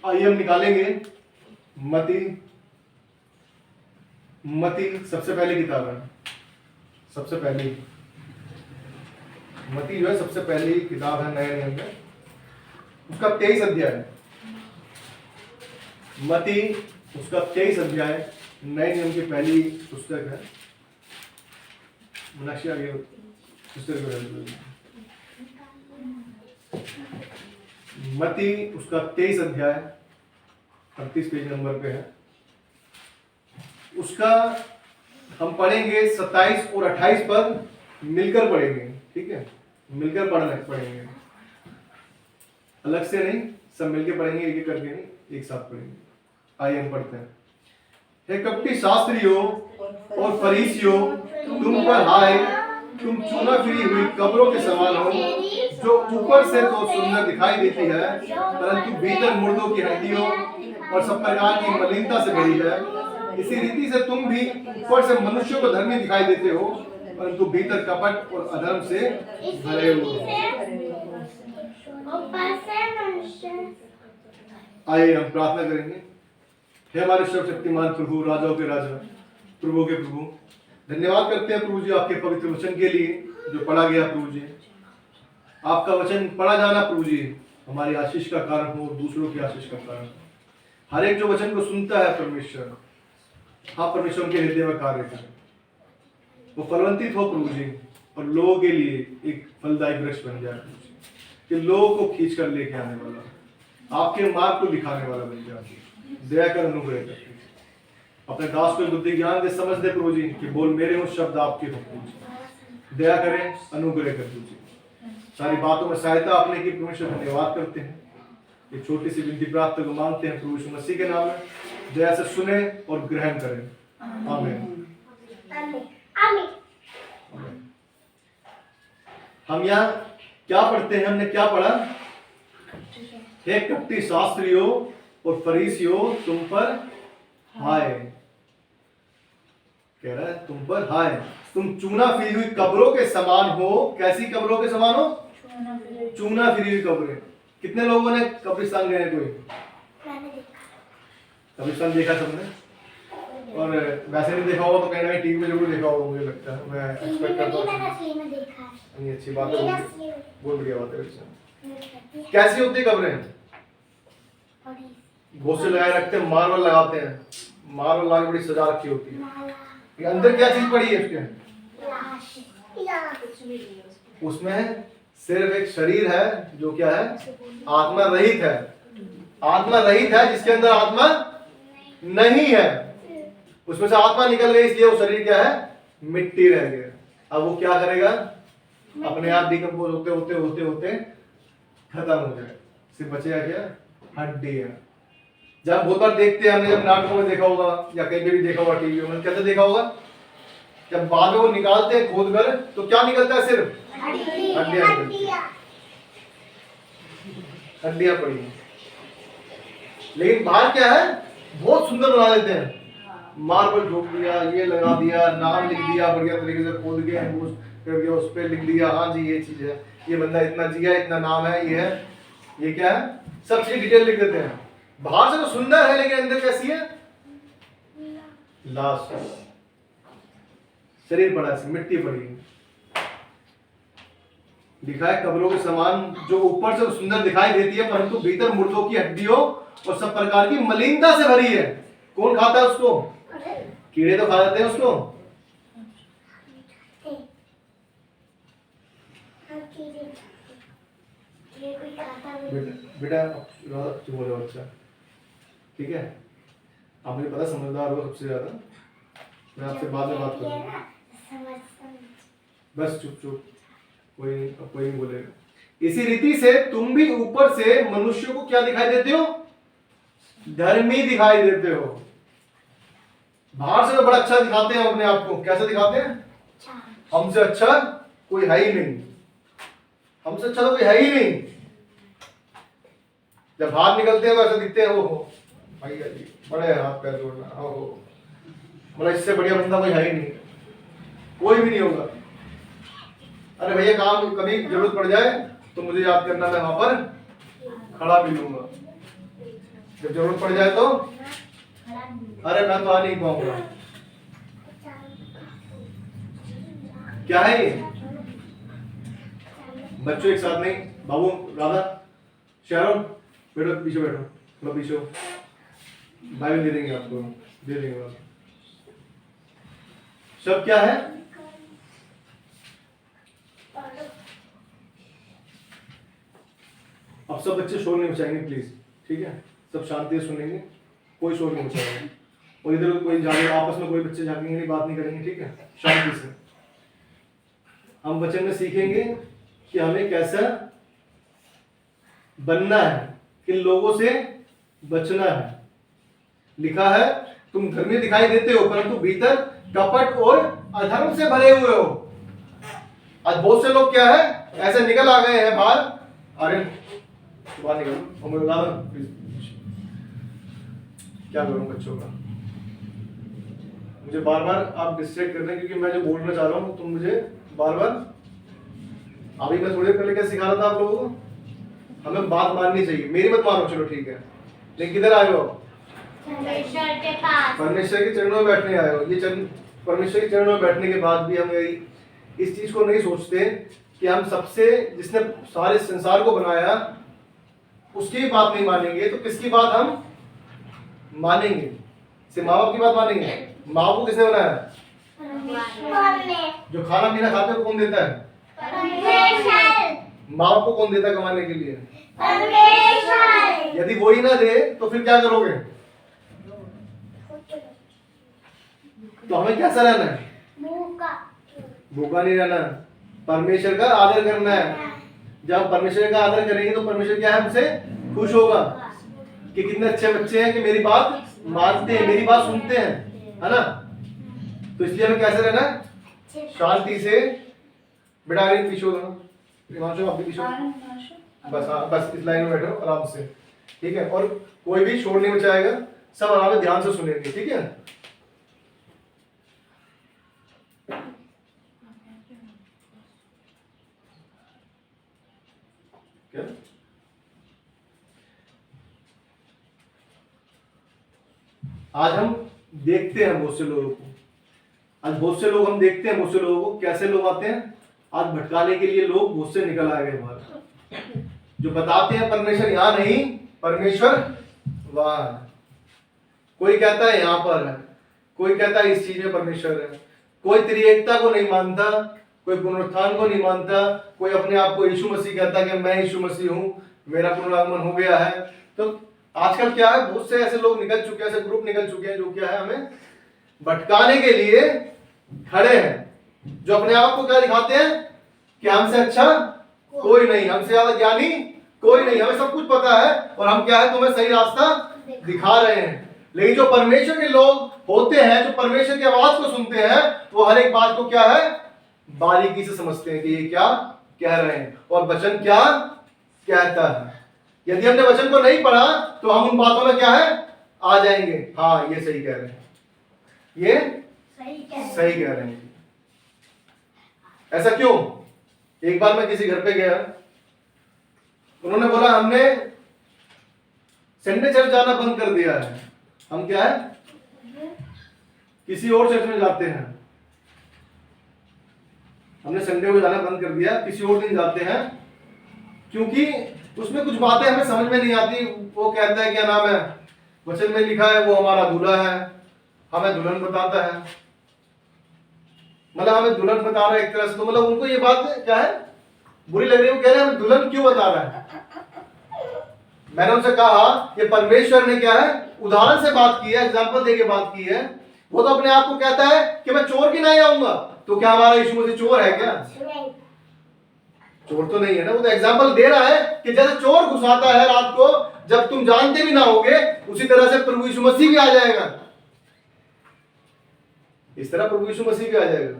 आइए हम निकालेंगे मती। मती सबसे पहली किताब है, सबसे पहली मती जो है सबसे पहली किताब है नए नियम में, उसका 23 अध्याय है। मती उसका 23 अध्याय नए नियम की पहली पुस्तक है। मनुष्य आगे पुस्तक मती उसका 23 अध्याय 38 पेज नंबर पे है। उसका हम पढ़ेंगे 27 और 28 पर मिलकर पढ़ेंगे, ठीक है, मिलकर पढ़ेंगे, अलग से नहीं, सब मिलकर पढ़ेंगे, एक एक करके नहीं, एक साथ पढ़ेंगे। आइए हम पढ़ते हैं। हे कपटी शास्त्रियों और फरीसियों, तुम पर हाय, तुम चूना फिरी हुई कब्रों के समान हो, जो ऊपर से तो सुंदर दिखाई देती है, परंतु भीतर मुर्दों की हड्डियों और सब प्रकार की मलिनता से भरी है। इसी रीति से तुम भी ऊपर से मनुष्यों को धर्मी दिखाई देते हो, परंतु भीतर कपट और अधर्म से भरे हो। आइए हम प्रार्थना करेंगे। हे हमारे सर्वशक्तिमान प्रभु, राजाओं के राजा, प्रभु के प्रभु, धन्यवाद करते हैं प्रभु जी आपके पवित्र वचन के लिए जो पढ़ा गया। प्रभु जी आपका वचन पढ़ा जाना प्रभु जी हमारी आशीष का कारण हो, दूसरों की आशीष का कारण। हर एक जो वचन को सुनता है परमेश्वर, हाँ परमेश्वर के हृदय में कार्य करें, वो फलवंतित हो प्रभु जी, और लोगों के लिए एक फलदायी वृक्ष बन जाए प्रभु जी, कि लोगों को खींच कर लेके आने वाला, आपके मार्ग को दिखाने वाला बन जाए। दया कर अनुग्रह कर अपने दास को बुद्धि ज्ञान दे, समझ दे प्रभु जी कि बोल मेरे हो शब्द आपके हो प्रभु जी। दया करें, अनुग्रह कर प्रभु जी, सारी बातों में सहायता आपने की परमेश्वर, धन्यवाद करते हैं। एक छोटी सी विनती प्राप्त को मांगते हैं प्रभु यीशु मसीह के नाम में, दया से सुने और ग्रहण करें। आमीन। हम यहाँ क्या पढ़ते हैं, हमने क्या पढ़ा? हे कपटी शास्त्रियों और फरीसियों, तुम पर हाय, कह रहा है तुम पर हाय, तुम चूना फिरी हुई कब्रों के समान हो। कैसी कब्रों के समान हो? चूना फिरी हुई कब्रें। कितने लोगों ने कब्रिस्तान गए हैं? कोई कब्रिस्तान देखा सबने? और वैसे नहीं देखा होगा तो कहीं ना कहीं टीवी में जरूर देखा होगा, मुझे लगता है, मैं एक्सपेक्ट करता हूँ। नहीं, अच्छी बात है, बहुत बढ़िया बात है। कैसी होती कब्रें? घोंसले लगाए रखते हैं, मार्बल लगाते हैं, मार्बल लगा के बड़ी सजा रखी होती है। अंदर क्या चीज पड़ी है उसके? उसमें सिर्फ एक शरीर है जो क्या है? आत्मा रहित है। आत्मा रहित है जिसके अंदर आत्मा नहीं है। उसमें से आत्मा निकल गई, इसलिए वो शरीर क्या है? मिट्टी रह गया। अब वो क्या करेगा? अपने आप डिकम्पोज होते होते होते होते खत्म हो जाए, सिर्फ बचेगा क्या? हड्डियां। जब बहुत बार देखते हैं हमने, जब नाटकों में देखा होगा या कहीं पे भी देखा होगा, टीवी में कैसे देखा होगा, जब बाद में वो निकालते हैं खोद कर, तो क्या निकलता है? सिर्फ हड्डियां निकलती हैं, हड्डियां पड़ी हैं। लेकिन बाहर क्या है? बहुत सुंदर बना देते हैं, मार्बल ठोक दिया, ये लगा दिया, नाम लिख दिया, बढ़िया तरीके से खोद के उस पर लिख दिया, हाँ जी ये चीज है, ये बंदा इतना जिया, इतना नाम है, ये है, ये क्या है, सब चीज डिटेल लिख देते हैं। बाहर से तो सुंदर है लेकिन अंदर कैसी है? लाश, शरीर पड़ा है, मिट्टी पड़ी है। दिखाए कब्रों के समान, जो ऊपर से सुंदर दिखाई देती है परंतु भीतर मुर्दों की हड्डियों और सब प्रकार की मलिनता से भरी है। कौन खाता है उसको? कीड़े तो खा जाते हैं उसको। बेटा चुप हो जाओ, अच्छा ठीक है, आप मुझे पता समझदार हो सबसे ज्यादा, मैं आपसे बाद में बात करूंगा, बस चुप चुप, कोई नहीं बोलेगा। इसी रीति से तुम भी ऊपर से मनुष्य को क्या दिखाई देते हो? धर्मी दिखाई देते हो। बाहर से तो बड़ा अच्छा दिखाते हैं अपने आप को। कैसे दिखाते हैं? हमसे अच्छा कोई है ही नहीं, हमसे अच्छा तो कोई है ही नहीं। जब बाहर निकलते हैं तो ऐसे दिखते हैं, ओहो भैया जी बड़े हाथ पैर जोड़ना, ओहो मतलब इससे बढ़िया बंदा कोई है ही नहीं, कोई भी नहीं होगा। अरे भैया काम कभी जरूरत पड़ जाए तो मुझे याद करना, मैं वहां पर खड़ा भी लूंगा। जब जरूरत पड़ जाए तो अरे मैं तो आ नहीं पाऊंगा। क्या है ये? बच्चों एक साथ नहीं, बाबू राधा शहरों बैठो, पीछे बैठो, थोड़ा पीछे हो, बाइबल दे देंगे आपको, दे देंगे आप। सब क्या है? अब सब बच्चे शोर नहीं मचाएंगे प्लीज, ठीक है? सब शांति से सुनेंगे, कोई शोर नहीं मचाएगा, और इधर कोई जाने आपस में कोई बच्चे झाँकेंगे नहीं, बात नहीं करेंगे, ठीक है? शांति से। हम वचन में सीखेंगे कि हमें कैसा बनना है, किन लोगों से बचना है। लिखा है तुम घर में दिखाई देते हो परंतु भीतर कपट और अधर्म से भरे हुए हो। आज बहुत से लोग क्या है, ऐसे निकल आ गए हैं बाहर, अरे बाहर निकलो, क्या करूं बच्चों का, मुझे बार बार आप डिस्ट्रैक्ट कर रहे हैं, क्योंकि मैं जो बोलना चाह रहा हूं तुम मुझे बार बार, अभी मैं थोड़ी देर पहले क्या सिखा रहा था आप लोगों को, हमें बात माननी चाहिए, मेरी मत मानो, चलो ठीक है, लेकिन किधर आए हो? परमेश्वर के पास, परमेश्वर के चरणों में बैठने आए हो। ये परमेश्वर के चरणों में बैठने के बाद भी हम इस चीज को नहीं सोचते कि हम सबसे, जिसने सारे संसार को बनाया, उसकी भी बात नहीं मानेंगे तो किसकी बात हम मानेंगे? सिर्फ माँ बाप की बात मानेंगे? माँ बाप को किसने बनाया? जो खाना पीना खाते हो कौन देता है? माँ बाप को कौन देता है कमाने के लिए? यदि वो ही ना दे तो फिर क्या करोगे? तो हमें कैसा रहना है? भूखा नहीं रहना, परमेश्वर का आदर करना है। जब परमेश्वर का आदर करेंगे तो परमेश्वर क्या है, हमसे खुश होगा कि कितने अच्छे बच्चे हैं कि मेरी बात मानते हैं, मेरी बात सुनते हैं, है ना? तो इसलिए हमें कैसे रहना है? शांति से। बेटा आगे पीछे हो, हिमांशु आप भी पीछे, बस हाँ, बस इस लाइन में बैठो आराम से, ठीक है? और कोई भी शोर नहीं मचाएगा, सब आराम से ध्यान से सुनेंगे, ठीक है? क्या? आज हम देखते हैं बहुत से लोगों को, आज बहुत से लोग हम देखते हैं, बहुत से लोगों को कैसे लोग आते हैं, आज भटकाने के लिए लोग बहुत से निकल आए गए बाहर, जो बताते हैं परमेश्वर यहाँ नहीं, परमेश्वर वहां है। कोई कहता है यहाँ पर है, कोई कहता है इस चीज में परमेश्वर है, कोई त्रिएकता को नहीं मानता, कोई पुनरुत्थान को नहीं मानता, कोई अपने आप को यीशु मसीह कहता है कि मैं यीशु मसीह हूँ, मेरा पुनरागमन हो गया है। तो आजकल क्या है, बहुत से ऐसे लोग निकल चुके हैं, ऐसे ग्रुप निकल चुके हैं जो क्या है, हमें भटकाने के लिए खड़े हैं, जो अपने आप को क्या दिखाते हैं कि हमसे अच्छा कोई नहीं, हमसे ज्यादा ज्ञानी कोई नहीं, हमें सब कुछ पता है और हम क्या है, तुम्हें सही रास्ता दिखा रहे हैं। लेकिन जो परमेश्वर के लोग होते हैं, जो परमेश्वर की आवाज को सुनते हैं, वो हर एक बात को क्या है, बारीकी से समझते हैं कि ये क्या कह रहे हैं और वचन क्या कहता है। यदि हमने वचन को नहीं पढ़ा तो हम उन बातों में क्या है, आ जाएंगे, हाँ ये सही कह रहे हैं, ये सही कह रहे हैं। ऐसा क्यों? एक बार मैं किसी घर पे गया, उन्होंने बोला हमने संडे चर्च जाना बंद कर दिया है, हम क्या है, किसी और चर्च में जाते हैं, हमने संडे को जाना बंद कर दिया, किसी और दिन जाते हैं, क्योंकि उसमें कुछ बातें हमें समझ में नहीं आती। वो कहता है क्या नाम है, वचन में लिखा है वो हमारा दूल्हा है, हमें दुल्हन बताता है, मतलब हमें दुल्हन बता रहा है एक तरह से, तो मतलब उनको ये बात क्या है, बुरी लग रही है। वो कह रहे हैं हमें दुल्हन क्यों बता रहा है। मैंने उनसे कहा कि परमेश्वर ने क्या है, उदाहरण से बात की है, एग्जाम्पल देके बात की है। वो तो अपने आप को कहता है कि मैं चोर की नहीं आऊंगा, तो क्या हमारा यीशु मसीह चोर है क्या? चोर तो नहीं है ना, वो तो एग्जाम्पल दे रहा है कि जैसे चोर घुसाता है रात को, जब तुम जानते भी ना होगे, उसी तरह से प्रभु यीशु मसीह भी आ जाएगा, इस तरह प्रभु यीशु मसीह भी आ जाएगा।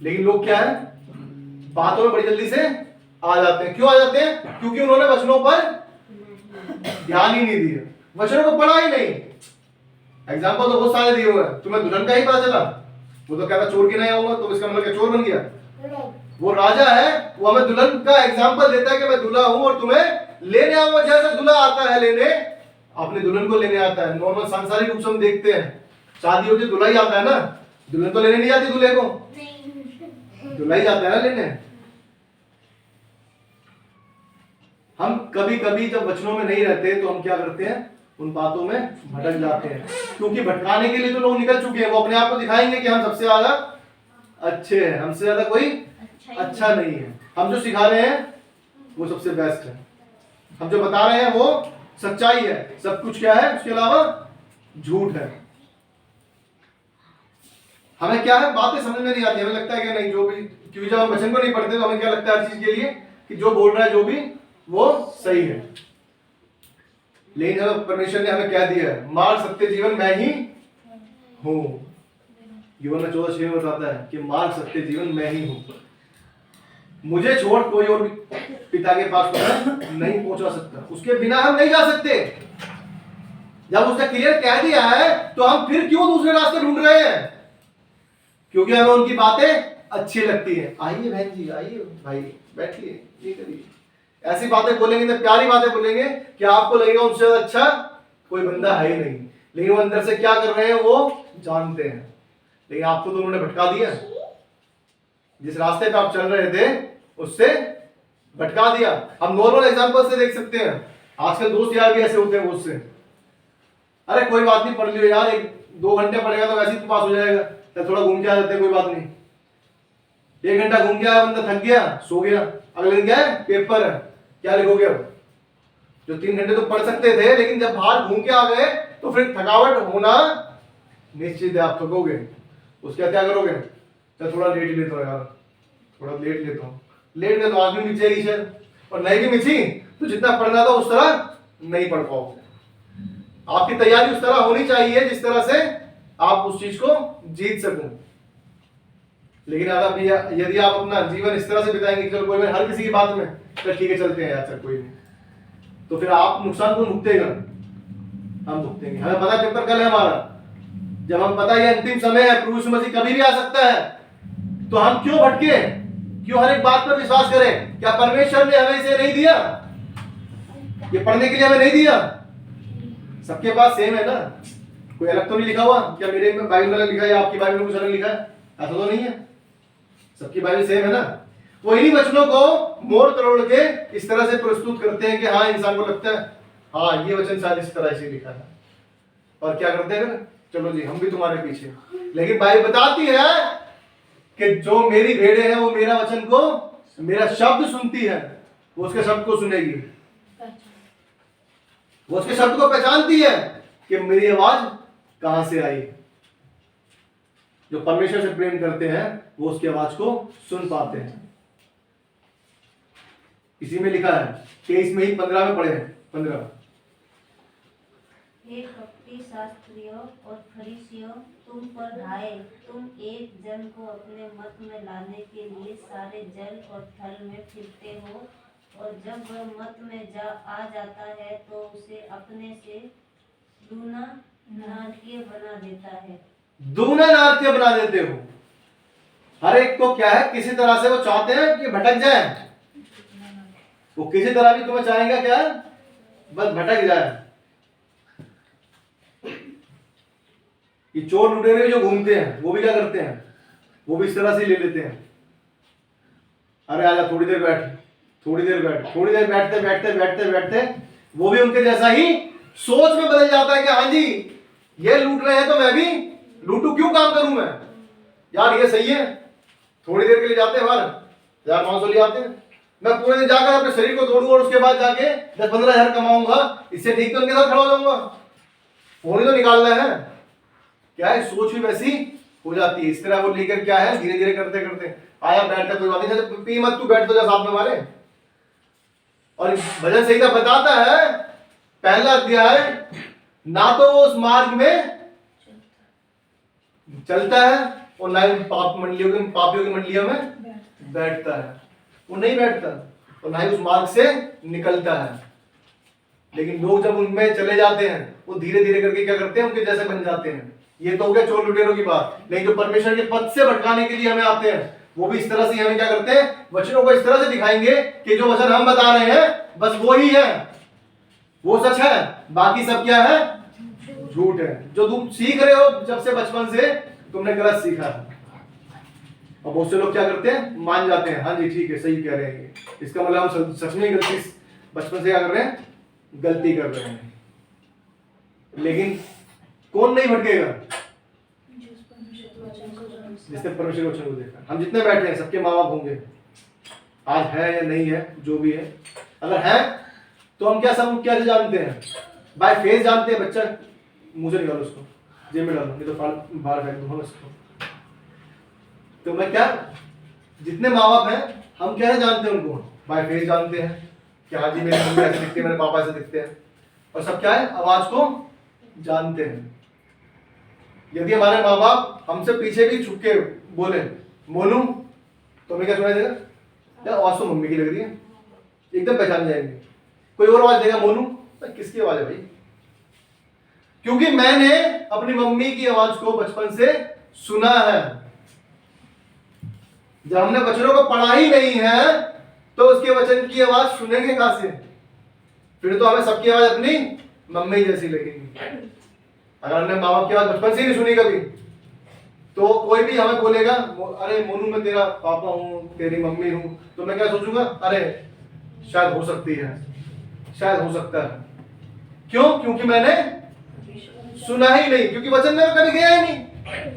लेकिन लोग क्या है, बातों में बड़ी जल्दी से आ जाते हैं। क्यों आ जाते हैं? क्योंकि उन्होंने वचनों पर ध्यान ही नहीं दिया, वचनों को पढ़ा ही नहीं। एग्जाम्पल तो बहुत सारे दिए हुए हैं, तुम्हें दुल्हन का ही पता चला, वो तो कहता चोर की नहीं आऊंगा, तो इसका मतलब क्या चोर बन गया? वो राजा है, वो हमें दुल्हन का एग्जाम्पल देता है कि मैं दूल्हा हूं और तुम्हें लेने आओ, जैसे दूल्हा आता है लेने, अपने दुल्हन को लेने आता है। नॉर्मल सांसारिक रूप से हम देखते हैं, शादी होती दूल्हा ही आता है ना, दुल्हन तो लेने नहीं आती दूल्हे को, दूल्हा ही जाता है ना लेने। हम कभी कभी जब वचनों में नहीं रहते तो हम क्या करते हैं, उन बातों में भटक जाते हैं, क्योंकि भटकाने के लिए तो लोग निकल चुके हैं। वो अपने आप को दिखाएंगे कि हम सबसे ज्यादा अच्छे हैं, हमसे ज्यादा कोई अच्छा नहीं है। हम जो सिखा रहे हैं वो सबसे बेस्ट है, हम जो बता रहे हैं वो सच्चाई है, सब कुछ क्या है उसके अलावा झूठ है। हमें क्या है, बातें समझ में नहीं आती, हमें लगता है कि नहीं जो भी, क्योंकि जब हम वचन को नहीं पढ़ते तो हमें क्या लगता है हर चीज के लिए कि जो बोल रहा है जो भी वो सही है। लेकिन जब परमेश्वर ने हमें क्या दिया है, मार्ग सत्य जीवन मैं ही हूं। यूहन्ना 14:6 में बताता है कि मार्ग सत्य जीवन मैं ही हूं, मुझे छोड़ कोई और पिता के पास नहीं पहुंचा सकता, उसके बिना हम नहीं जा सकते। जब उसने क्लियर कह दिया है तो हम फिर क्यों दूसरे रास्ते ढूंढ रहे हैं, क्योंकि हमें उनकी बातें अच्छी लगती है। आइए बहन जी, आइए भाई, बैठिए, ये करिए, ऐसी बातें बोलेंगे तो प्यारी बातें बोलेंगे कि आपको लगेगा उनसे अच्छा कोई बंदा है ही नहीं, लेकिन वो अंदर से क्या कर रहे हैं वो जानते हैं। लेकिन आपको तो उन्होंने भटका दिया, जिस रास्ते पे आप चल रहे थे उससे भटका दिया। हम नॉर्मल एग्जांपल से देख सकते हैं, आजकल दोस्त यार भी ऐसे होते हैं मुझसे, अरे कोई बात नहीं, पढ़ लियो यार, 1-2 घंटे पढ़ेगा तो वैसे ही पास हो जाएगा, तो थोड़ा घूम के आ जाते हैं, कोई बात नहीं। 1 घंटा घूम के आया, बंदा थक गया, सो गया, अगले दिन क्या है, पेपर है, क्या लिखोगे अब? जो 3 घंटे तो पढ़ सकते थे, लेकिन जब बाहर घूम के आ गए तो फिर थकावट होना निश्चित है, आप थकोगे। उसके क्या करोगे, चल थोड़ा लेट लेता हूँ यार, थोड़ा लेट लेता हूँ, लेट गए तो आज भी मिचेगी शायद, और नहीं भी मिची तो जितना पढ़ना था उस तरह नहीं पढ़ पाओगे। आपकी तैयारी उस तरह होनी चाहिए जिस तरह से आप उस चीज को जीत सको। लेकिन अगर यदि आप अपना जीवन इस तरह से बिताएंगे, चलो कोई हर किसी की बात में चल ठीक है चलते हैं यार, चल कोई नहीं, तो फिर आप नुकसान को भुगतेगा, हम भुगतेंगे। हमें पता पेपर कल है हमारा, जब हम पता ये अंतिम समय है, प्रभु यीशु मसीह कभी भी आ सकता है, तो हम क्यों भटके, क्यों हर एक बात पर विश्वास करें? क्या परमेश्वर ने हमें इसे नहीं दिया, ये पढ़ने के लिए हमें नहीं दिया? सबके पास सेम है ना, कोई अलग तो नहीं लिखा हुआ, क्या मेरे में बाइबल में अलग लिखा है या आपकी बाइबल में कुछ अलग लिखा है? ऐसा तो नहीं है, सबकी बाइबल सेम है ना। वो इन्हीं वचनों को मोड़ तोड़ के इस तरह से प्रस्तुत करते हैं कि हाँ इंसान को लगता है हाँ ये वचन शायद इस तरह से लिखा है, और क्या करते हैं, चलो जी हम भी तुम्हारे पीछे। लेकिन बाइबल बताती है कि जो मेरी भेड़ें हैं वो मेरा वचन को, मेरा शब्द सुनती है, वो उसके शब्द को सुनेगी, वो उसके शब्द को पहचानती है कि मेरी आवाज कहां से आई। जो परमेश्वर से प्रेम करते हैं वो उसकी आवाज को सुन पाते हैं। इसी में लिखा है 23 में ही 15 में पढ़े हैं, 15। हे कपटी शास्त्रियों और फरीसियों, तुम पर हाय, तुम एक जन को अपने मत में लाने के लिए सारे जल और थल में फिरते हो, और जब वह मत में आ जाता है तो उसे अपने से दूना नाट्य बना देता है। दूना नाट्य बना देते हो। हर एक को क्या है, किसी तरह से वो चाहते हैं कि भटक जाए, वो किसी तरह भी तुम्हें चाहेगा क्या, बस भटक जाए। ये चोर लुटेरे जो घूमते हैं वो भी क्या करते हैं, वो भी इस तरह से ले लेते हैं, अरे आजा थोड़ी देर बैठ, थोड़ी देर बैठ, थोड़ी देर बैठते बैठते बैठते बैठते वो भी उनके जैसा ही सोच में बदल जाता है कि हाँ जी ये लूट रहे हैं तो मैं भी लूटू, क्यों काम करूं मैं यार, ये सही है। थोड़ी देर के लिए जाते हैं बाहर, 1,500 ले आते हैं, मैं पूरे दिन जाकर अपने शरीर को तोड़ूंगा और उसके बाद जाके 10-15 हजार कमाऊंगा, इससे ठीक तो उनके साथ खड़ा हो जाऊंगा। फोन ही तो निकालना है, क्या है सोच भी वैसी हो जाती है। इस तरह वो लेकर क्या है धीरे धीरे करते करते आया, बैठकर कोई बात नहीं, पी मत तू, बैठ तो जा साथ में हमारे। और भजन संहिता बताता है पहला अध्याय, ना तो वो उस मार्ग में चलता है और ना ही पापियों की मंडलियों में बैठता है, वो नहीं बैठता, और ना ही उस मार्ग से निकलता है। लेकिन लोग जब उनमें चले जाते हैं वो धीरे धीरे करके क्या करते हैं, उनके जैसे बन जाते हैं। ये तो हो गया चोर लुटेरों की बात। लेकिन जो परमेश्वर के पद से भटकाने के लिए हमें आते हैं वो भी इस तरह से हमें क्या करते हैं, वचनों को इस तरह से दिखाएंगे कि जो वचन हम बता रहे हैं बस वो ही है, वो सच है, बाकी सब क्या है, झूठ है। जो तुम सीख रहे हो जब से बचपन से तुमने गलत सीखा है। और बहुत से लोग क्या करते हैं, मान जाते हैं, हाँ जी ठीक है सही कह रहे हैं, इसका मतलब हम सच में गलती बचपन से क्या कर रहे हैं, गलती कर रहे हैं। लेकिन कौन नहीं भटकेगा, जिसने परमेश्वर के वचन को देखा। हम जितने बैठे हैं सबके माँ बाप होंगे, आज है या नहीं है, जो भी है, अगर है तो हम क्या सब क्या जानते हैं, बाय फेस जानते हैं। बच्चा मुझे निकालो उसको, जेब में डालो, नहीं तो बाहर फेंक दूंगा उसको। तो मैं क्या, जितने माँ बाप हैं हम क्या जानते हैं, उनको बाय फेस जानते हैं कि हाँ जी मेरे मम्मी ऐसे दिखते हैं, मेरे पापा ऐसे दिखते हैं। और सब क्या है, आवाज को जानते हैं। यदि हमारे माँ बाप हमसे पीछे भी छुप के बोले मोनू, तो हमें क्या सुनाई देगा, यार आवाज तो मम्मी की लग रही है, एकदम पहचान जाएंगे। कोई और आवाज देगा मोनू, किसकी आवाज है भाई, क्योंकि मैंने अपनी मम्मी की आवाज को बचपन से सुना है। जब हमने वचनों को पढ़ा ही नहीं है तो उसके वचन की आवाज सुनेंगे कहां से, फिर तो हमें सबकी आवाज अपनी मम्मी जैसी लगेगी। अगर हमने माँ बाप की आवाज बचपन से ही नहीं सुनी कभी, तो कोई भी हमें बोलेगा अरे मोनू मैं तेरा पापा हूँ, तेरी मम्मी हूँ, तो मैं क्या सोचूंगा, अरे शायद हो सकती है, शायद हो सकता है। क्यों, क्योंकि मैंने सुना ही नहीं, क्योंकि वचन में कभी गया ही नहीं।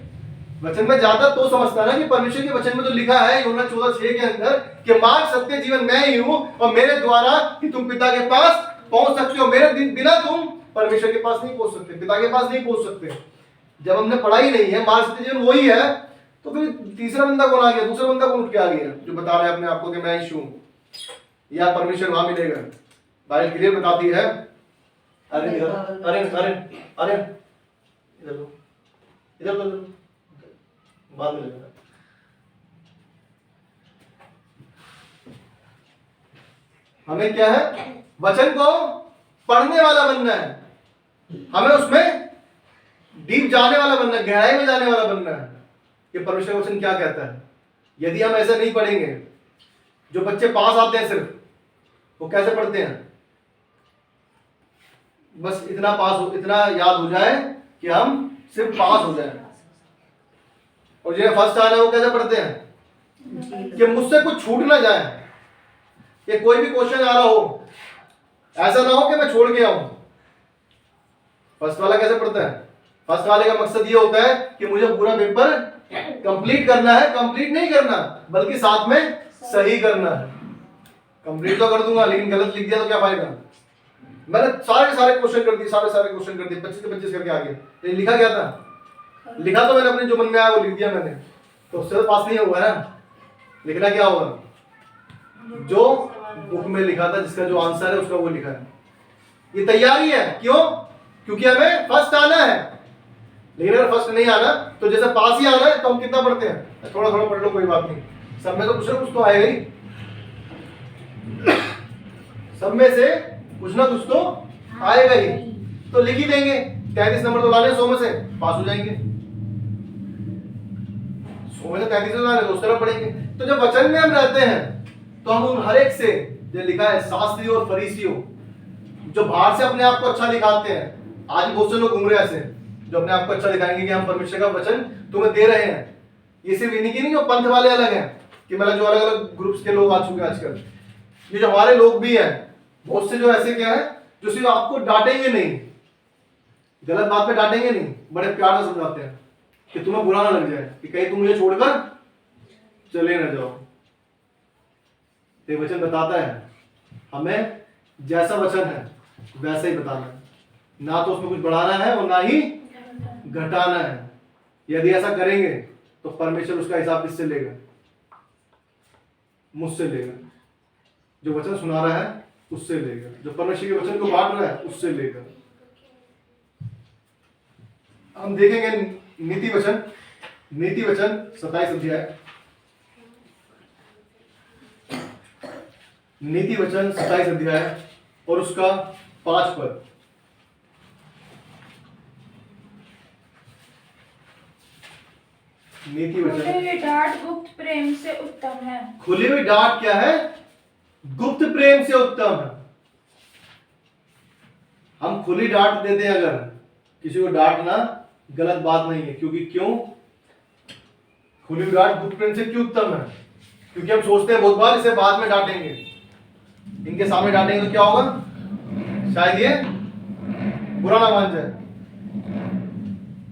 वचन में जाता तो समझता ना कि परमेश्वर के वचन में तो लिखा है यूहन्ना 14:6 के अंदर कि मार्ग सत्य जीवन मैं ही हूं और मेरे द्वारा कि तुम पिता के पास पहुंच सकते हो, मेरे बिना तुम परमेश्वर के पास नहीं पहुंच सकते, पिता के पास नहीं पहुंच सकते। जब हमने पढ़ा ही नहीं है, मार्ग सत्य जीवन वही है, तो फिर तीसरा बंदा कौन आ गया, दूसरा बंदा कौन उठ के आ गया जो बता रहा है अपने आप को कि मैं यीशु हूं या परमेश्वर वहां मिलेगा। बाइबल क्लियर बताती है। अरे अरे अरे अरे इधर लो, इधर लो, बाद में लेना। हमें क्या है, वचन को पढ़ने वाला बनना है, हमें उसमें डीप जाने वाला बनना है, गहराई में जाने वाला बनना है कि परमेश्वर का वचन क्या कहता है। यदि हम ऐसा नहीं पढ़ेंगे, जो बच्चे पास आते हैं सिर्फ, वो कैसे पढ़ते हैं, बस इतना पास हो, इतना याद हो जाए कि हम सिर्फ पास हो जाए। और जो फर्स्ट आ रहा है वो कैसे पढ़ते हैं कि मुझसे कुछ छूट ना जाए, कि कोई भी क्वेश्चन आ रहा हो ऐसा ना हो कि मैं छोड़ गया हूं। फर्स्ट वाला कैसे पढ़ता है, फर्स्ट वाले का मकसद ये होता है कि मुझे पूरा पेपर कंप्लीट करना है, कंप्लीट नहीं करना बल्कि साथ में सही करना है। कंप्लीट तो कर दूंगा लेकिन गलत लिख दिया तो क्या फायदा। मैंने सारे क्वेश्चन कर दिए, सारे क्वेश्चन कर दिए, 25 के 25 करके आगे, ये लिखा क्या था, लिखा तो मैंने अपने जो मन में आया वो लिख दिया मैंने, तो उससे तो पास नहीं हुआ ना। लिखना क्या होगा, जो बुक में लिखा था, जिसका जो आंसर है उसका वो लिखा है। ये तैयारी है, क्यों, क्योंकि हमें फर्स्ट आना है। लेकिन अगर फर्स्ट नहीं आना तो जैसे पास ही आना है तो हम कितना पढ़ते हैं, थोड़ा थोड़ा पढ़ लो कोई बात नहीं, सब में तो कुछ ना कुछ तो आएगा ही, सब में से कुछ ना कुछ तो आएगा ही, तो लिख ही देंगे। 33 नंबर तो लाने 100 में से, पास हो जाएंगे। 100 में से 33 लाने तो उस तरह पढ़ेंगे। तो जब वचन में हम रहते हैं तो हम उन हर एक से, जो लिखा है शास्त्रियों और फरीसियों, जो बाहर से अपने आप को अच्छा दिखाते हैं, आज बहुत से लोग घूम रहे हैं ऐसे जो अपने आप को अच्छा दिखाएंगे कि हम परमेश्वर का वचन तुम्हें दे रहे हैं। ये सिर्फ इन्हीं की नहीं, जो पंथ वाले अलग हैं कि मतलब जो अलग अलग ग्रुप्स के लोग आ चुके हैं आजकल, ये जो हमारे लोग भी हैं बहुत से, जो ऐसे क्या है जो सिर्फ आपको डांटेंगे नहीं, गलत बात पे डांटेंगे नहीं, बड़े प्यार से समझाते हैं कि तुम्हें बुरा ना लग जाए कि कहीं तुम मुझे छोड़कर चले ना जाओ। ये वचन बताता है हमें जैसा वचन है वैसा ही बताना है, ना तो उसमें कुछ बढ़ाना है और ना ही घटाना है। यदि ऐसा करेंगे तो परमेश्वर उसका हिसाब किससे लेगा, मुझसे लेगा। जो वचन सुना रहा है उससे लेगा, जो परमेश्वर के वचन को बांट रहा है उससे लेगा। हम देखेंगे नीति वचन 27 अध्याय, नीति वचन 27 अध्याय और उसका 5 पद। नीति वचन। खुली हुई डांट गुप्त प्रेम से उत्तम है। खुली हुई डांट क्या है? गुप्त प्रेम से उत्तम है। हम खुली डांट देते हैं, अगर किसी को डांटना गलत बात नहीं है, क्योंकि क्यों? खुली हुई डांट गुप्त प्रेम से क्यों उत्तम है? क्योंकि हम सोचते हैं बहुत बार इसे बाद में डांटेंगे, इनके सामने डांटेंगे तो क्या होगा, शायद ये बुरा ना मान जाए,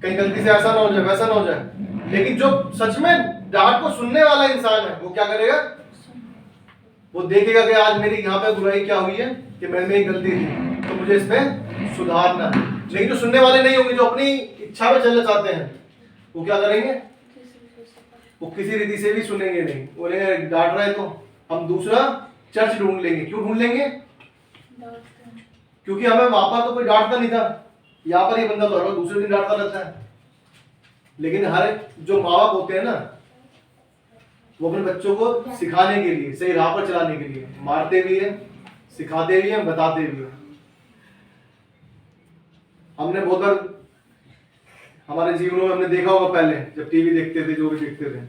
कहीं गलती से ऐसा ना हो जाए, वैसा ना हो जाए। लेकिन जो सच में डांट को सुनने वाला इंसान है, वो क्या करेगा? वो देखेगा कि आज मेरी यहाँ पे बुराई क्या हुई है, कि मेरी गलती थी, तो मुझे इसमें सुधारना है। लेकिन जो सुनने वाले नहीं होंगे, जो अपनी इच्छा में चलना चाहते हैं, वो क्या करेंगे? वो किसी रीति से भी सुनेंगे नहीं। बोलेंगे डांट रहे तो हम दूसरा चर्च ढूंढ लेंगे। क्यों ढूंढ लेंगे? क्योंकि हमें वहां पर तो कोई डांटता नहीं था, यहाँ पर ये बंदा तो हर रोज दूसरे दिन डांटता रहता है। लेकिन हर जो माँ बाप होते हैं ना, वो अपने बच्चों को सिखाने के लिए, सही राह पर चलाने के लिए मारते भी हैं, सिखाते भी हैं, बताते भी हैं। हमने बहुत बार हमारे जीवनों में हमने देखा होगा, पहले जब टीवी देखते थे, जो भी देखते थे,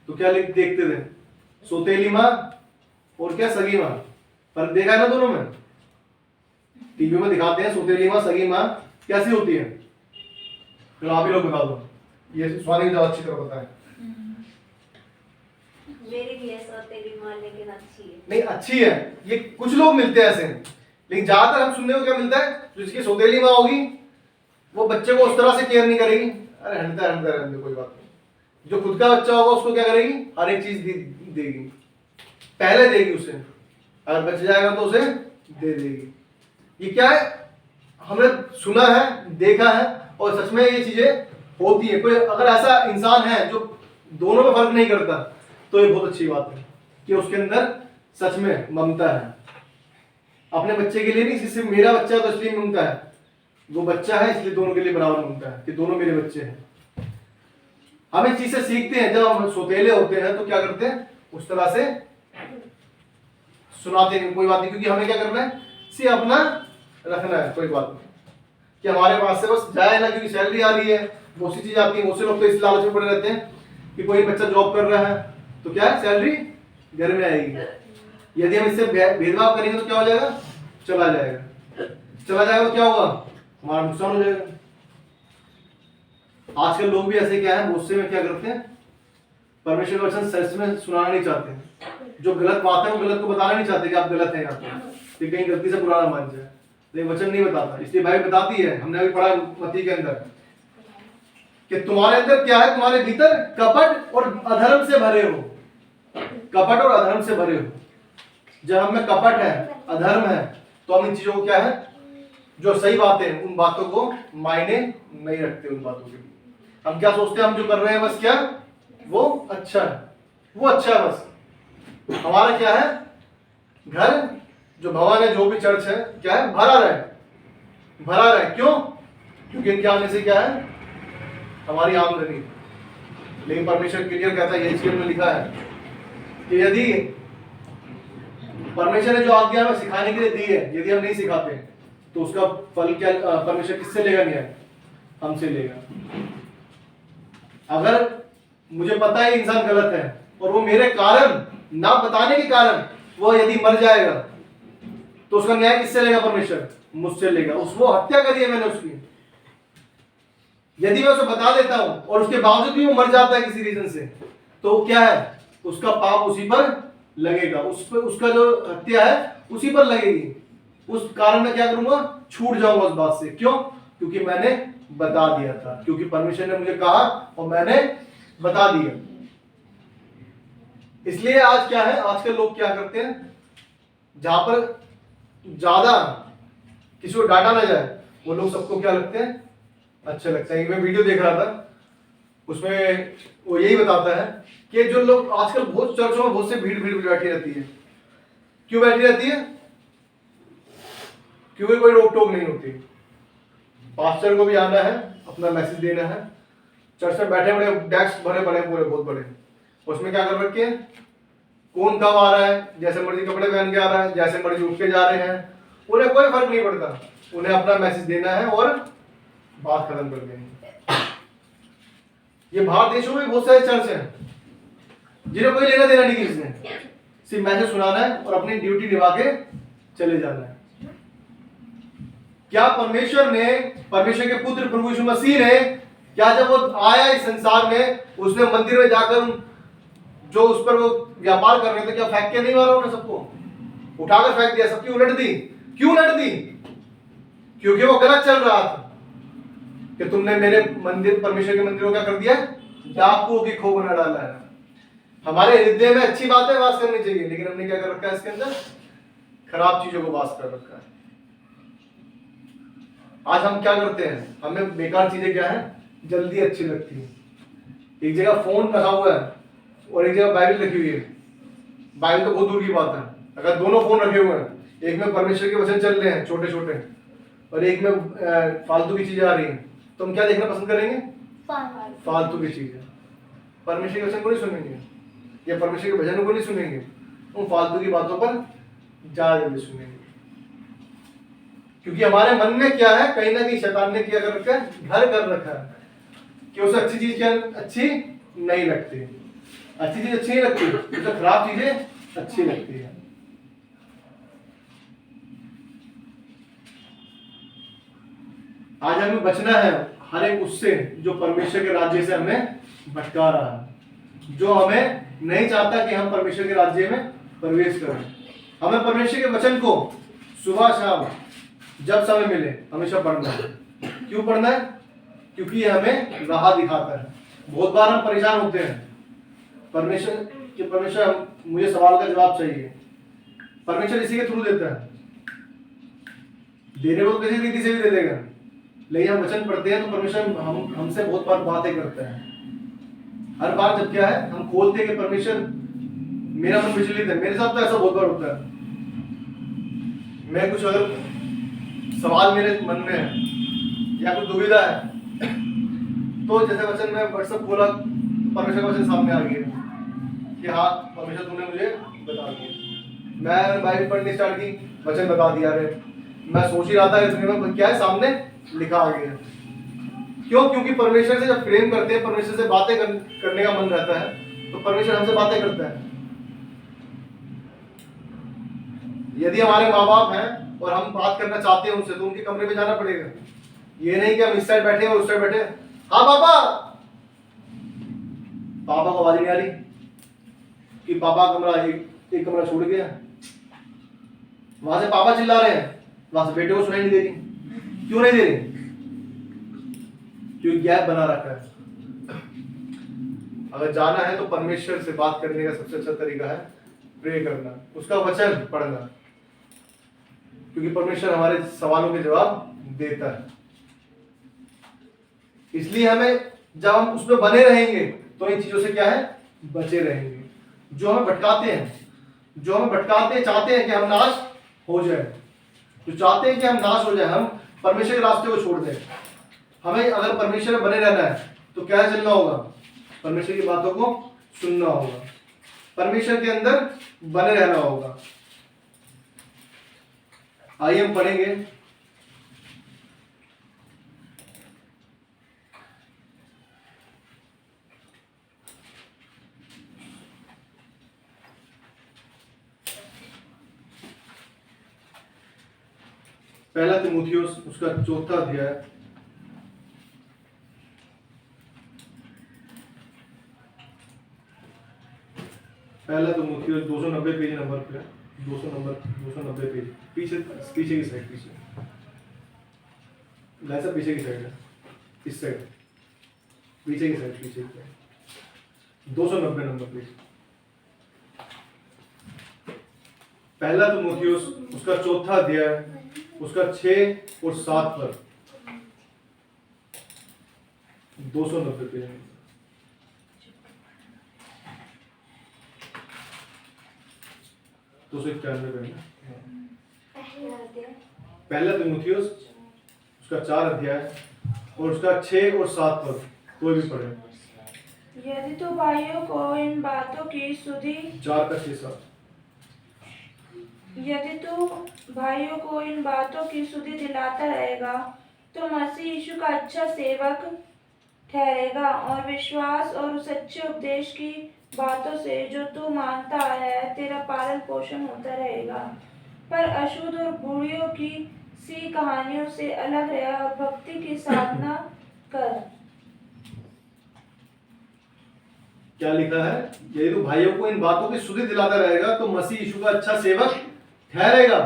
तो क्या देखते थे? सौतेली माँ और क्या सगी माँ। फर्क देखा है ना दोनों में? टीवी में दिखाते हैं सौतेली माँ, सगी माँ कैसी होती है। फिर आप ही लोग बता दो, ये स्वामी जो अच्छी तरह पता है। मेरी भी है सौतेली माँ, लेकिन अच्छी है। नहीं, अच्छी है, ये कुछ लोग मिलते हैं ऐसे, लेकिन ज्यादातर हम सुनने को क्या मिलता है, जिसकी सौतेली माँ होगी वो बच्चे को उस तरह से केयर नहीं करेगी। अरे हंसता रहने दो, कोई बात नहीं। जो खुद का बच्चा होगा उसको क्या करेगी? हर एक चीज देगी, पहले देगी उसे, अगर बच जाएगा तो उसे दे देगी। ये क्या है? हमने सुना है, देखा है, और सच में ये चीजें होती है। कोई अगर ऐसा इंसान है जो दोनों में फर्क नहीं करता, तो ये बहुत अच्छी बात है कि उसके अंदर सच में ममता है। अपने बच्चे के लिए नहीं, सिर्फ मेरा बच्चा है तो इसलिए ममता है, वो बच्चा है इसलिए दोनों के लिए बराबर ममता है कि दोनों मेरे बच्चे हैं। हम इस चीज से सीखते हैं, जब हम सौतेले होते हैं तो क्या करते हैं? उस तरह से सुनाते नहीं, कोई बात नहीं, क्योंकि हमें क्या करना है? सिर्फ अपना रखना है, कोई बात नहीं, कि हमारे पास से बस जाए ना, क्योंकि सैलरी आ रही है, बहुत सी चीज आती है। बहुत से लोग तो इस लालच में पड़े रहते हैं कि कोई बच्चा जॉब कर रहा है तो क्या है, सैलरी घर में आएगी। यदि हम इससे भेदभाव करेंगे तो क्या हो जाएगा? चला जाएगा। चला जाएगा तो क्या होगा? हमारा नुकसान हो जाएगा। आजकल लोग भी ऐसे क्या है, गुस्से में क्या करते हैं? परमेश्वर का वचन सच में सुनाना नहीं चाहते, जो गलत बात है वो गलत को बताना नहीं चाहते कि आप गलत हैं यहाँ पे, कहीं गलती से बुरा ना मान जाए। लेकिन वचन नहीं बताता, इसलिए बाइबल बताती है, हमने अभी पढ़ा मत्ती के अंदर, कि तुम्हारे अंदर क्या है? तुम्हारे भीतर कपट और अधर्म से भरे हो। कपट और अधर्म से भरे हो। जब हम में कपट है, अधर्म है, तो हम इन चीजों को क्या है, जो सही बातें हैं उन बातों को मायने नहीं रखते। उन बातों के हम क्या सोचते हैं? हम जो कर रहे हैं बस क्या, वो अच्छा है, वो अच्छा है बस। हमारा क्या है? घर, जो भवन है, जो भी चर्च है, क्या है? भरा रहे, भरा रहे। क्यों? क्योंकि इनके आने से क्या है? हमारी आमदनी। लेकिन परमेश्वर क्लियर कहता है, यही चीज में लिखा है कि यदि परमेश्वर ने जो आज्ञा हमें सिखाने के लिए दी है, यदि हम नहीं सिखाते तो उसका फल क्या परमेश्वर किससे लेगा? नहीं है, हमसे लेगा। अगर मुझे पता है इंसान गलत है और वो मेरे कारण, ना बताने के कारण वो यदि मर जाएगा, तो उसका न्याय किससे लेगा? परमेश्वर मुझसे लेगा। वो हत्या करी है मैंने उसकी, यदि मैं उसे बता देता हूं और उसके बावजूद भी वो मर जाता है किसी रीजन से, तो क्या है? उसका पाप उसी पर लगेगा, उसका जो हत्या है उसी पर लगेगी। उस कारण मैं क्या करूंगा? छूट जाऊंगा उस बात से। क्यों? क्योंकि मैंने बता दिया था, क्योंकि परमेश्वर ने मुझे कहा और मैंने बता दिया। इसलिए आज क्या है, आजकल लोग क्या करते हैं, जहां पर ज्यादा किसी को डांटा ना जाए, वो लोग सबको क्या लगते हैं? अच्छा लगता है। मैं वीडियो देख रहा था, उसमें वो यही बताता है कि जो लोग आजकल बहुत चर्चों में बहुत से भीड़ बैठी रहती है। क्यों बैठी रहती है? क्योंकि कोई रोक टोक नहीं होती। पास्टर को भी आना है, अपना मैसेज देना है, चर्च में बैठे बड़े डेस्क भरे पड़े पूरे, बहुत बड़े, उसमें क्या कर रखे हैं? कौन कब आ रहा है, जैसे मर्जी कपड़े पहन के आ रहा है, जैसे मर्जी उठ के जा रहे हैं, उन्हें कोई फर्क नहीं पड़ता। उन्हें अपना मैसेज देना है और बात खत्म कर देनी। ये बाहर देशों में बहुत सारे चर्च हैं जिन्हें कोई लेना देना नहीं किसी ने, सिर्फ मैसेज सुनाना है और अपनी ड्यूटी निभा के चले जाना है। क्या परमेश्वर के पुत्र प्रभु यीशु मसीह ने, क्या जब वो आया इस संसार में, उसने मंदिर में जाकर जो उस पर वो व्यापार कर रहे थे, क्या फेंक के नहीं मारा उन्हें? सबको उठाकर फेंक दिया, सबकी उलट दी। क्यों उलट दी? क्योंकि वो गलत चल रहा था कि तुमने मेरे मंदिर, परमेश्वर के मंदिर को क्या कर दिया? डाकुओं की खो बना डाला है। हमारे हृदय में अच्छी बातें वास करनी चाहिए, लेकिन हमने क्या कर रखा है? इसके अंदर खराब चीजों को वास कर रखा है। आज हम क्या करते हैं? हमें बेकार चीजें क्या है? जल्दी अच्छी लगती है। एक जगह फोन रखा हुआ है और एक जगह बाइबल रखी हुई है। बाइबल तो बहुत दूर की बात है, अगर दोनों फोन रखे हुए हैं, एक में परमेश्वर के वचन चल रहे हैं छोटे छोटे और एक में फालतू की चीजें आ रही हैं, तो हम क्या देखना पसंद करेंगे? फालतू की चीजें। परमेश्वर के वचन को नहीं सुनेंगे या परमेश्वर के भजन को नहीं सुनेंगे, उन फालतू की बातों पर ज्यादा जल्दी सुनेंगे। क्योंकि हमारे मन में क्या है? कहीं ना कहीं शैतान ने क्या कर रखा है? घर कर रखा है कि उसे अच्छी चीज क्या अच्छी नहीं लगती, अच्छी चीज अच्छी नहीं लगती, उसे खराब चीजें अच्छी लगती है। आज हमें बचना है हर एक उससे जो परमेश्वर के राज्य से हमें भटका रहा है, जो हमें नहीं चाहता कि हम परमेश्वर के राज्य में प्रवेश करें। हमें परमेश्वर के वचन को सुबह शाम जब समय मिले हमेशा पढ़ना है। क्यों पढ़ना है? क्योंकि ये हमें राह दिखाता है। बहुत बार हम परेशान होते हैं परमेश्वर मुझे सवाल का जवाब चाहिए। परमेश्वर इसी के थ्रू देता है, देने को किसी रीति से भी दे देगा, लेकिन हम वचन पढ़ते हैं तो परमेश्वर हमसे बहुत बार बातें करता है। हर बार जब क्या है हम खोलते हैं कि परमेश्वर मेरा मन विचलित है। मेरे साथ तो ऐसा बहुत बार होता है, मैं कुछ अगर सवाल मेरे मन में है या कुछ दुविधा है, तो जैसे वचन में व्हाट्सएप खोला, परमेश्वर का वचन सामने आ गया कि हाँ परमेश्वर तूने मुझे बता दिया। मैं बाइबल पढ़नी स्टार्ट की, वचन बता दिया रे। मैं सोच ही रहा था इतने में क्या है सामने लिखा आ गया। क्यों? क्योंकि परमेश्वर से जब प्रेम करते हैं, परमेश्वर से बातें करने का मन रहता है, तो परमेश्वर हमसे बातें करता है। यदि हमारे माँ बाप हैं और हम बात करना चाहते हैं उनसे, तो उनके कमरे में जाना पड़ेगा। ये नहीं कि हम इस साइड बैठे और उस साइड बैठे। हाँ पापा, पापा को आवाज नहीं आ रही कि पापा कमरा एक कमरा छोड़ गया, वहां से पापा चिल्ला रहे हैं, वहां से बेटे को सुनाई नहीं दे रही। क्यों नहीं दे रही? क्योंकि गैप बना रखा है। अगर जाना है तो परमेश्वर से बात करने का सबसे अच्छा तरीका है प्रे करना, उसका वचन पढ़ना, क्योंकि परमेश्वर हमारे सवालों के जवाब देता है। इसलिए हमें जब हम उसमें बने रहेंगे तो इन चीजों से क्या है? बचे रहेंगे। जो हमें भटकाते हैं, चाहते हैं कि हम नाश हो जाए, जो चाहते हैं कि हम नाश हो जाए, हम परमेश्वर के रास्ते को छोड़ दें। हमें अगर परमेश्वर में बने रहना है तो क्या चलना होगा? परमेश्वर की बातों को सुनना होगा, परमेश्वर के अंदर बने रहना होगा। आइए हम पढ़ेंगे पहला तीमुथियुस उसका 4था अध्याय, पहला तीमुथियुस 290 पेज नंबर पे, 290 पेज पीछे की साइड, पीछे की साइड है, इस साइड पीछे की साइड 290 नंबर पेज। पहला तीमुथियुस उसका 4था अध्याय उसका 6 और 7 पर 290 पेज। पहला तीमुथियुस उसका 4 अध्याय और उसका 6 और 7 पर कोई भी पढ़े। यदि तो भाइयों को इन बातों की सुधि 4 का 6 7। यदि तू भाइयों को इन बातों की सुधि दिलाता रहेगा तो मसीह यीशु का अच्छा सेवक ठहरेगा और विश्वास और सच्चे उपदेश की बातों से जो तू मानता है तेरा पालन पोषण होता रहेगा। पर अशुद्ध और बूढ़ियों की सी कहानियों से अलग रह और भक्ति की साधना कर। क्या लिखा है? यदि तू भाइयों को इन बातों की सुधि दिलाता रहेगा तो मसीह यीशु का अच्छा सेवक ठहरेगा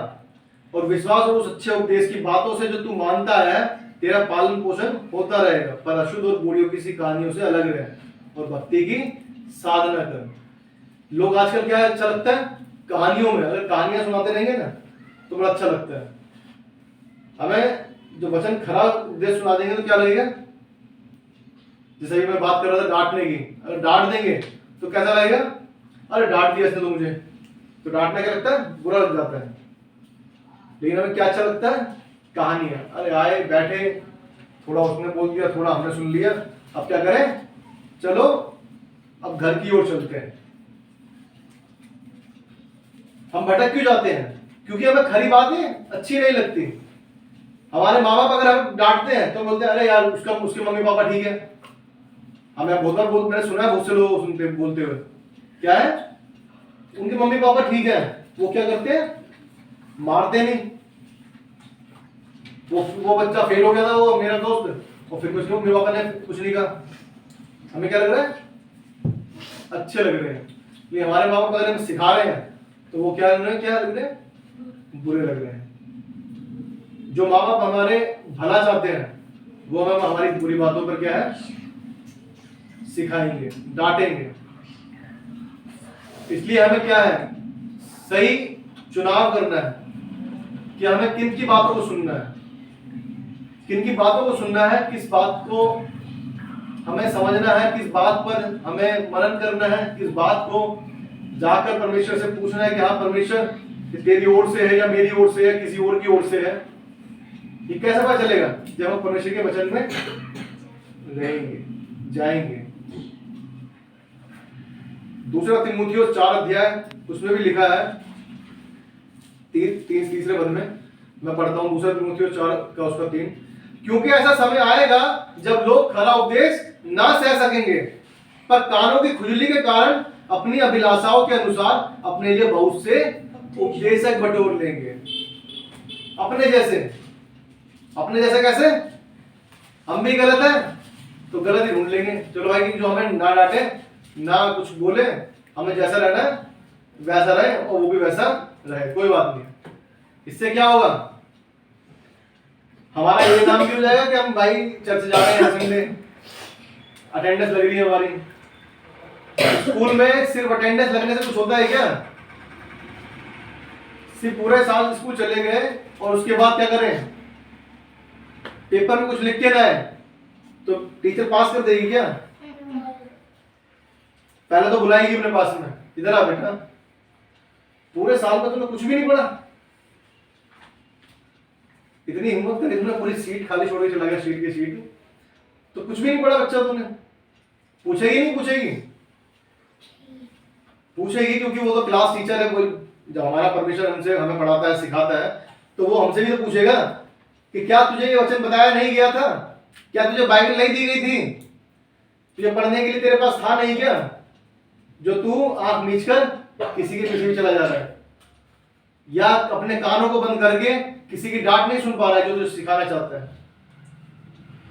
और विश्वास और उस अच्छे उपदेश की बातों से जो तू मानता है तेरा पालन पोषण होता रहेगा। पर अशुद्ध और बूढ़ियों की सी कहानियों से अलग रहे और भक्ति की साधना कर। लोग आजकल क्या अच्छा लगता है? कहानियों में अगर कहानियां सुनाते रहेंगे ना तो बड़ा अच्छा लगता है। हमें जो वचन खराब उपदेश सुना देंगे तो क्या लगेगा? जैसे कि मैं बात कर रहा था डांटने की, अगर डांट देंगे तो कैसा लगेगा? अरे डांट दिया इसने तो मुझे, तो डांटना क्या लगता है? बुरा लग जाता है। लेकिन हमें क्या अच्छा लगता है? कहानियां। अरे आए बैठे, थोड़ा उसने बोल दिया, थोड़ा हमने सुन लिया, अब क्या करें? चलो अब घर की ओर चलते हैं। हम भटक क्यों जाते हैं? क्योंकि हमें खरी बातें अच्छी नहीं लगती। हमारे माँ बाप अगर हम डांटते हैं तो बोलते हैं अरे यार उसके मम्मी पापा ठीक है। हमें बहुत बार मैंने सुना है, बहुत से लोग सुनते बोलते हुए, क्या है? उनके मम्मी पापा ठीक है, वो क्या करते हैं? मारते नहीं। वो बच्चा फेल हो गया था, वो मेरा दोस्त, और फिर कुछ लोग मेरे पापा ने कुछ नहीं कहा। हमें क्या लग रहा है? अच्छे लग रहे हैं। ये हमारे माँ बाप अगर हमें सिखा रहे हैं तो वो क्या लग रहे हैं? बुरे लग रहे हैं। जो माँ बाप हमारे भला चाहते हैं वो हमें हमारी बुरी बातों पर क्या है? सिखाएंगे, डांटेंगे। इसलिए हमें क्या है? सही चुनाव करना है कि हमें किन की बातों को सुनना है, किन की बातों को सुनना है, किस बात को हमें समझना है, किस बात पर हमें मनन करना है, किस बात को जाकर परमेश्वर से पूछना है कि हाँ परमेश्वर तेरी ओर से है या मेरी ओर से है, किसी और की ओर से है। ये कैसे पता चलेगा? जब हम परमेश्वर के वचन में रहेंगे, जाएंगे। दूसरा तीमुथियुस 4 अध्याय, उसमें भी लिखा है तीसरे पद में, मैं पढ़ता हूं दूसरा तीमुथियुस 4 का उसका 3। क्योंकि ऐसा समय आएगा जब लोग खरा उपदेश ना सह सकेंगे, पर कानों की खुजली के कारण अपनी अभिलाषाओं के अनुसार अपने लिए बहुत से उपदेशक बटोर लेंगे। अपने जैसे कैसे? हम भी गलत है तो गलत ही ढूंढ लेंगे। चलो भाई जो हमें ना डांटे ना कुछ बोले, हमें जैसा रहना है वैसा रहे और वो भी वैसा रहे, कोई बात नहीं। इससे क्या होगा? हमारा ये नाम भी हो जाएगा कि हम भाई चर्च जा रहे हैं, संडे अटेंडेंस लग रही है हमारी। स्कूल में सिर्फ अटेंडेंस लगने से कुछ होता है क्या? सिर्फ पूरे साल स्कूल चले गए और उसके बाद क्या करें? पेपर में कुछ लिख के ना है तो टीचर पास कर देगी क्या? पहले तो बुलाएगी अपने पास में, इधर आ बेटा, पूरे साल में तुमने कुछ भी नहीं पढ़ा। इतनी हिम्मत करी तुमने, पूरी सीट खाली छोड़ के चला गया, सीट की सीट, तो कुछ भी नहीं पढ़ा बच्चा तुमने। पूछेगी नहीं? पूछेगी क्योंकि वो तो क्लास टीचर है, कोई जब हमारा परमेश्वर हमसे हमें पढ़ाता है सिखाता है तो वो हमसे भी तो पूछेगा कि क्या तुझे ये वचन बताया नहीं गया था? क्या तुझे बाइबल नहीं दी गई थी? तुझे पढ़ने के लिए तेरे पास था नहीं क्या? जो तू आंख मीचकर किसी के पीछे चला जा रहा है या अपने कानों को बंद करके किसी की डांट नहीं सुन पा रहा है जो तुझे सिखाना चाहता है।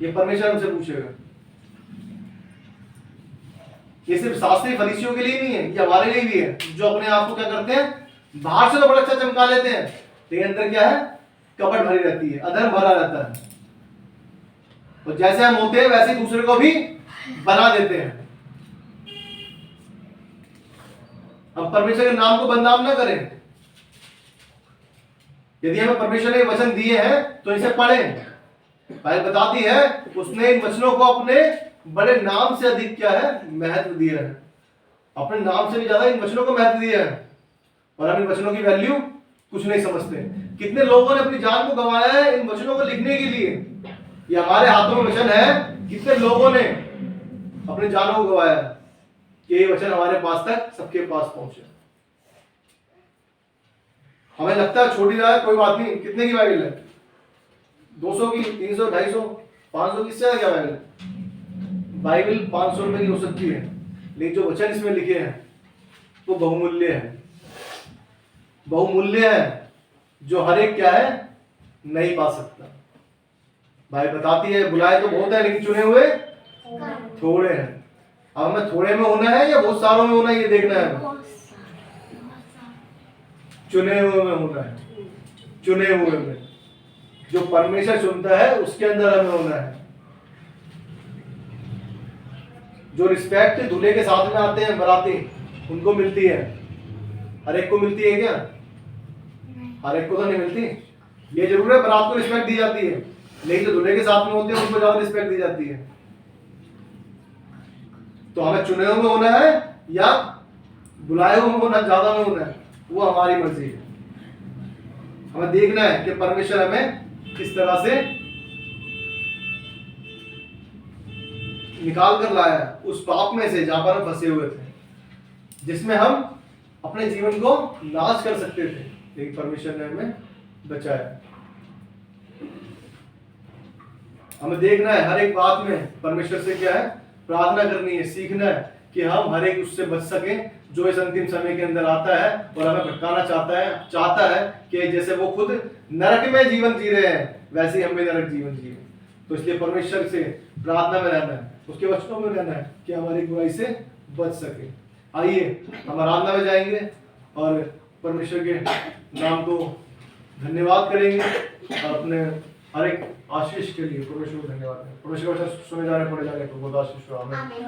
ये परमेश्वर हमसे पूछेगा। ये सिर्फ शास्त्री फरीसियों के लिए नहीं है, ये हमारे लिए भी है, जो अपने आप को क्या करते हैं? बाहर से तो बड़ा अच्छा चमका लेते हैं लेकिन अंदर क्या है? कपट भरी रहती है, अधर्म भरा रहता है। और जैसे हम होते हैं वैसे दूसरे को भी बना देते हैं। हम परमेश्वर के नाम को बदनाम ना करें। यदि हमें परमेश्वर ने वचन दिए हैं तो इसे पढ़ें। बाइबल बताती है उसने इन वचनों को अपने बड़े नाम से अधिक क्या है? महत्व दिया है। अपने नाम से भी ज्यादा इन वचनों को महत्व दिया है और हम इन वचनों की वैल्यू कुछ नहीं समझते। कितने लोगों ने अपनी जान को गंवाया है इन वचनों को लिखने के लिए। ये हमारे हाथों में वचन है। कितने लोगों ने अपनी जानों को गंवाया कि ये वचन हमारे पास तक सबके पास पहुंचे। हमें लगता है छोटी है, कोई बात नहीं। कितने की बाइबल है? 200 की, 300, 250, 500 की? इससे क्या बाइबल है? बाइबल 500 रुपए की हो सकती है, लेकिन जो वचन इसमें लिखे हैं वो बहुमूल्य है, बहुमूल्य है, जो हर एक क्या है नहीं पा सकता। बाइबल बताती है बुलाए तो बहुत है लेकिन चुने हुए थोड़े हैं। अब हमें थोड़े में होना है या बहुत सारों में होना है, ये देखना है हमें। चुने हुए में होना है, चुने हुए में जो परमेश्वर चुनता है उसके अंदर हमें होना है। जो रिस्पेक्ट दूल्हे के साथ में आते हैं बराती, उनको मिलती है, हर एक को मिलती है क्या? हर एक को तो नहीं मिलती। ये जरूर है बारात को रिस्पेक्ट दी जाती है, लेकिन जो दूल्हे के साथ में होते हैं उनको ज्यादा रिस्पेक्ट दी जाती है। तो हमें चुने हुए में होना है या बुलाए हुए में होना, ज्यादा में होना है, वो हमारी मर्जी है। हमें देखना है कि परमेश्वर हमें किस तरह से निकाल कर लाया है उस पाप में से जहां पर हम फंसे हुए थे, जिसमें हम अपने जीवन को नाश कर सकते थे, लेकिन परमेश्वर ने हमें बचाया। हमें देखना है हर एक बात में परमेश्वर से क्या है, प्रार्थना करनी है, सीखना है कि हम हर एक उससे बच सकें जो इस अंतिम समय के अंदर आता है और हमें भटकाना चाहता है कि जैसे वो खुद नरक में जीवन जी रहे हैं वैसे ही हम भी नरक जीवन जिए। तो इसलिए परमेश्वर से प्रार्थना में रहना है, उसके वचनों में रहना है कि हमारी बुराई से बच सके। आइए हम आराधना में जाएंगे और परमेश्वर के नाम को धन्यवाद करेंगे और अपने हर एक आशीष के लिए परमेश्वर को धन्यवाद करेंगे। परमेश्वर का वचन सुने जाने पड़े जाने को बहुत आशीष हो। आमीन।